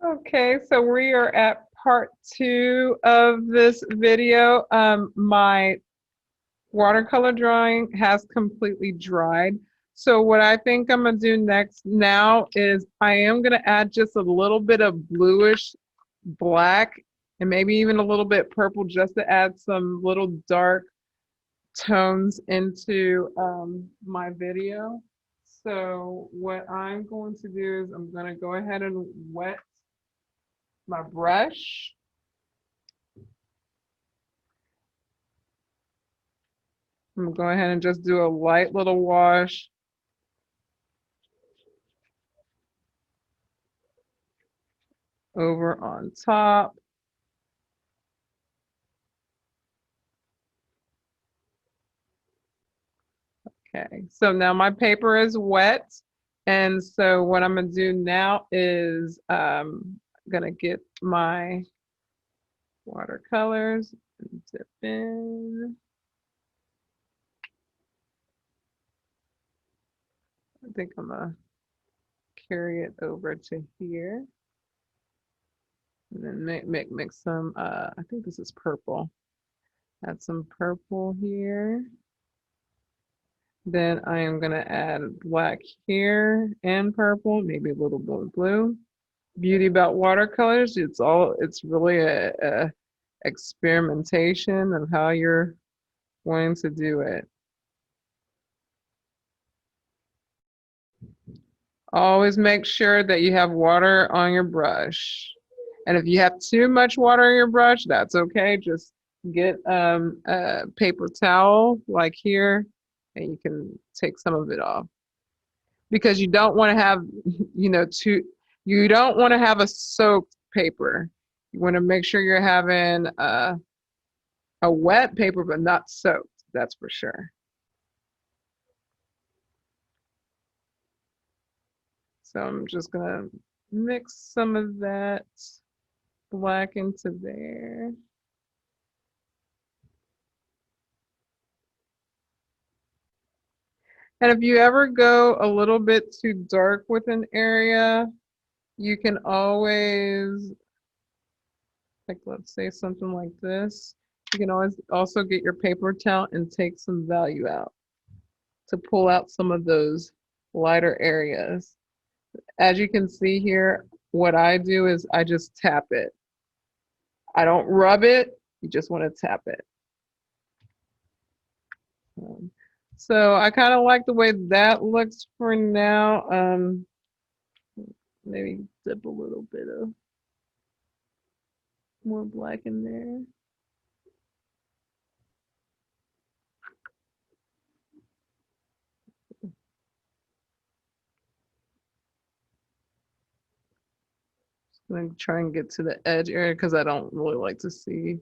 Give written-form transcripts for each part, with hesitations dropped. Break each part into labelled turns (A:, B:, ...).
A: Okay, so we are at part 2 of this video. My watercolor drawing has completely dried. So what I think I'm gonna do next now is I am gonna add just a little bit of bluish black and maybe even a little bit purple just to add some little dark tones into my video. So what I'm going to do is I'm gonna go ahead and wet my brush. I'm gonna go ahead and just do a light little wash over on top. Okay, so now my paper is wet. And so what I'm gonna do now is gonna get my watercolors and dip in. I think I'm gonna carry it over to here. And then mix some, I think this is purple. Add some purple here. Then I am gonna add black here and purple, maybe a little bit of blue. Beauty about watercolors, it's really a experimentation of how you're wanting to do it. Always make sure that you have water on your brush. And if you have too much water on your brush, that's okay. Just get a paper towel like here, and you can take some of it off. Because you don't want to have, you don't want to have a soaked paper. You want to make sure you're having a wet paper, but not soaked, that's for sure. So I'm just gonna mix some of that black into there. And if you ever go a little bit too dark with an area, you can always, like let's say something like this, you can always also get your paper towel and take some value out to pull out some of those lighter areas. As you can see here, what I do is I just tap it. I don't rub it, you just want to tap it. So I kind of like the way that looks for now. Maybe dip a little bit of more black in there. I'm gonna try and get to the edge area because I don't really like to see.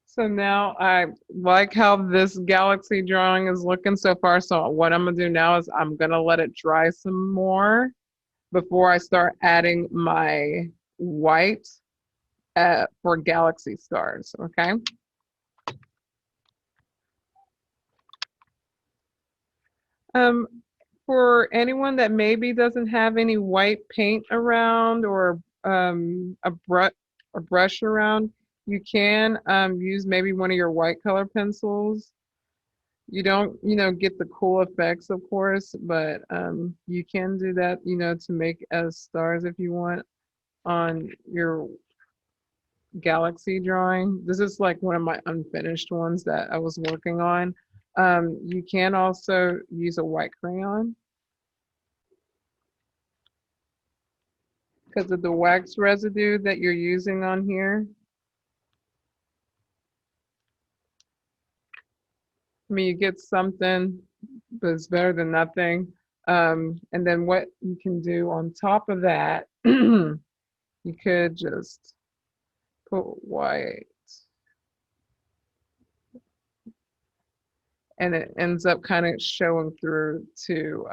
A: So now I like how this galaxy drawing is looking so far. So what I'm gonna do now is I'm gonna let it dry some more before I start adding my white for galaxy stars, okay? For anyone that maybe doesn't have any white paint around or a brush around, you can use maybe one of your white color pencils. You don't, get the cool effects, of course, but you can do that, to make as stars if you want on your galaxy drawing. This is like one of my unfinished ones that I was working on. You can also use a white crayon because of the wax residue that you're using on here. I mean, you get something, but it's better than nothing. And then what you can do on top of that, you could just put white. And it ends up kind of showing through to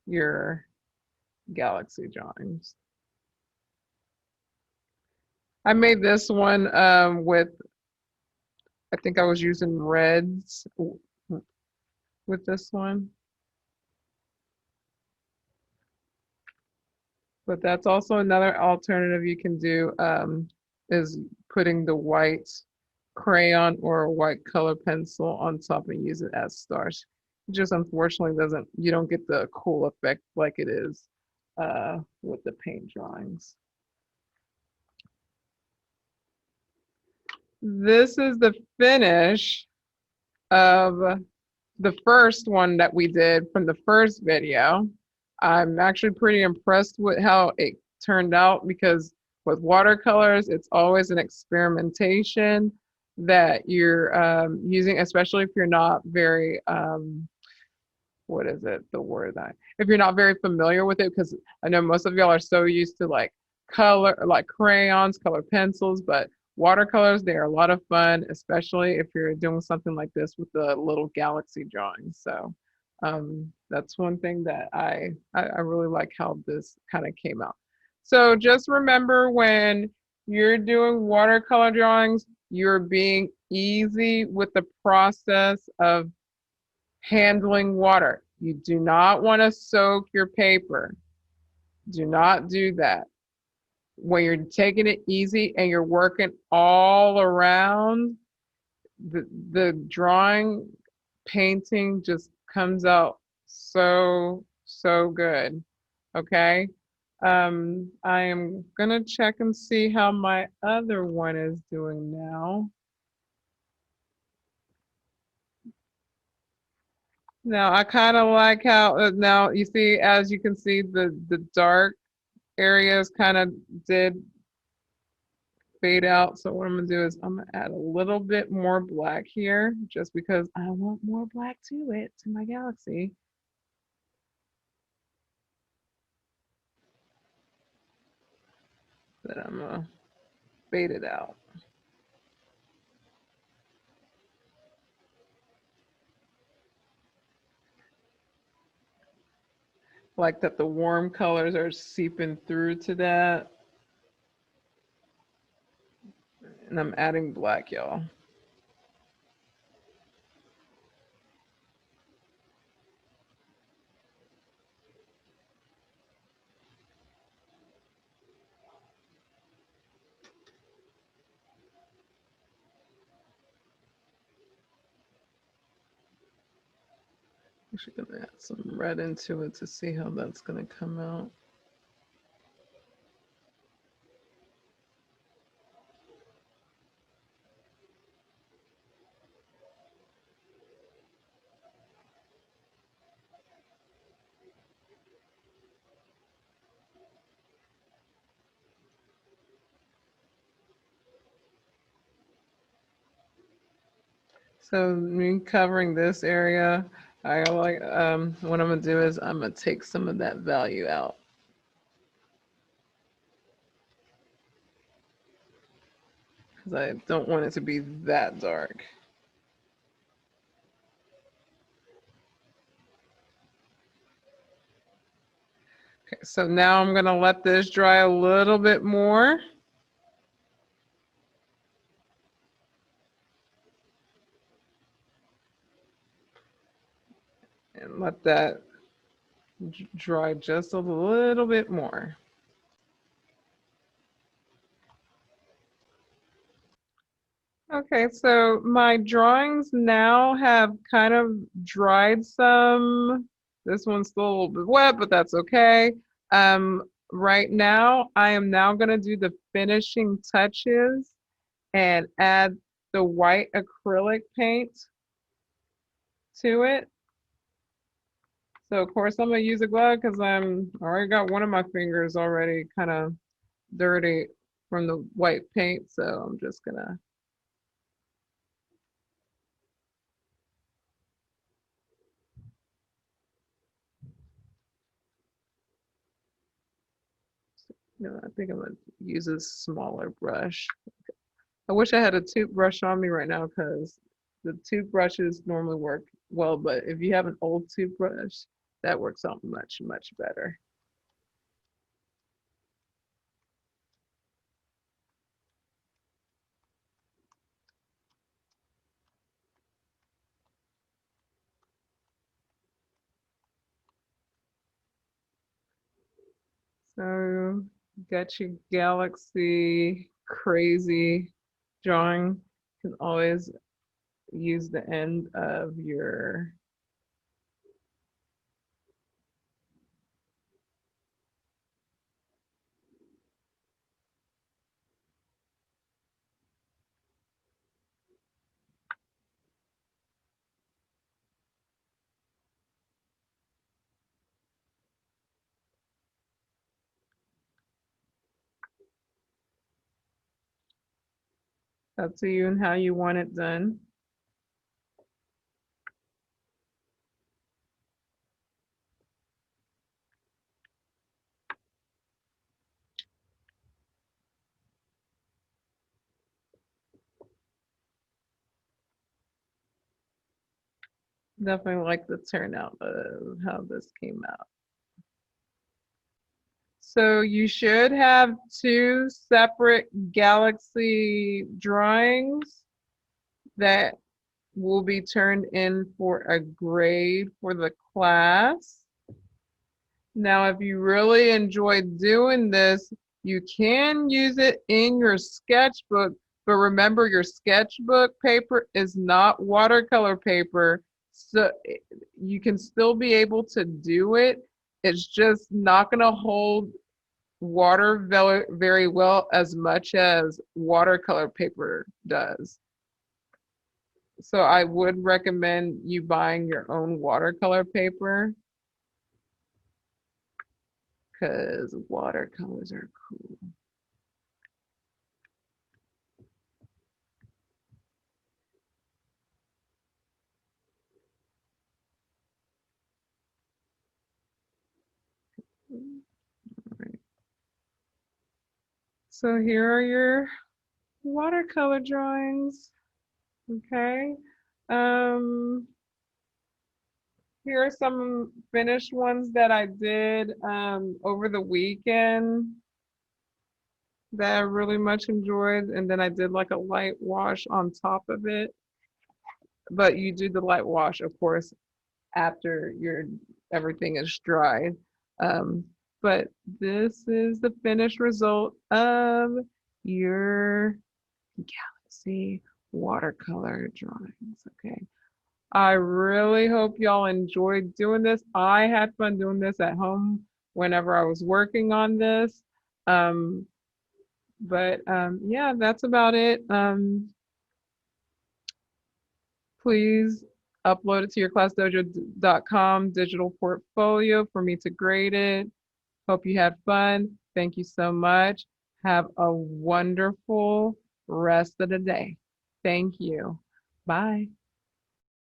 A: your galaxy drawings. I made this one with I think I was using reds with this one. But that's also another alternative you can do, is putting the white crayon or a white color pencil on top and use it as stars. It just unfortunately doesn't, you don't get the cool effect like it is with the paint drawings. This is the finish of the first one that we did from the first video. I'm actually pretty impressed with how it turned out because with watercolors, it's always an experimentation that you're using, especially if you're not very, what is it, the word that, if you're not very familiar with it, because I know most of y'all are so used to like color, like crayons, color pencils, but watercolors, they are a lot of fun, especially if you're doing something like this with the little galaxy drawings. So that's one thing that I really like how this kind of came out. So just remember when you're doing watercolor drawings, you're being easy with the process of handling water. You do not want to soak your paper. Do not do that. When you're taking it easy and you're working all around, the drawing, painting just comes out so, so good. Okay. I am gonna check and see how my other one is doing now. Now I kind of like how now you see, as you can see, the dark areas kind of did fade out. So what I'm gonna do is I'm gonna add a little bit more black here just because I want more black to it, to my galaxy. But I'm gonna fade it out. Like that the warm colors are seeping through to that. And I'm adding black, y'all. Actually gonna add some red into it to see how that's gonna come out. So me covering this area, I like what I'm gonna do is I'm gonna take some of that value out. Because I don't want it to be that dark. Okay, so now I'm gonna let this dry a little bit more. And let that dry just a little bit more. Okay, so my drawings now have kind of dried some. This one's still a little bit wet, but that's okay. Right now, I am now going to do the finishing touches and add the white acrylic paint to it. So of course I'm going to use a glove because I'm already got one of my fingers already kind of dirty from the white paint. So I'm just going to I think I'm gonna use a smaller brush. I wish I had a toothbrush on me right now because the toothbrushes normally work well, but if you have an old toothbrush, that works out much, much better. So got your galaxy crazy drawing. You can always use the end of your up to you and how you want it done. Definitely like the turnout of how this came out. So you should have two separate galaxy drawings that will be turned in for a grade for the class. Now, if you really enjoy doing this, you can use it in your sketchbook, but remember your sketchbook paper is not watercolor paper, so you can still be able to do it. It's just not going to hold water very well as much as watercolor paper does. So I would recommend you buying your own watercolor paper because watercolors are cool. All right. So here are your watercolor drawings. Okay. Um, Here are some finished ones that I did over the weekend that I really much enjoyed. And then I did like a light wash on top of it. But you do the light wash, of course, after your everything is dried. Um, but this is the finished result of your galaxy watercolor drawings. Okay. I really hope y'all enjoyed doing this. I had fun doing this at home whenever I was working on this. Um, but yeah, that's about it. Please upload it to your classdojo.com digital portfolio for me to grade it. Hope you had fun. Thank you so much. Have a wonderful rest of the day. Thank you. Bye.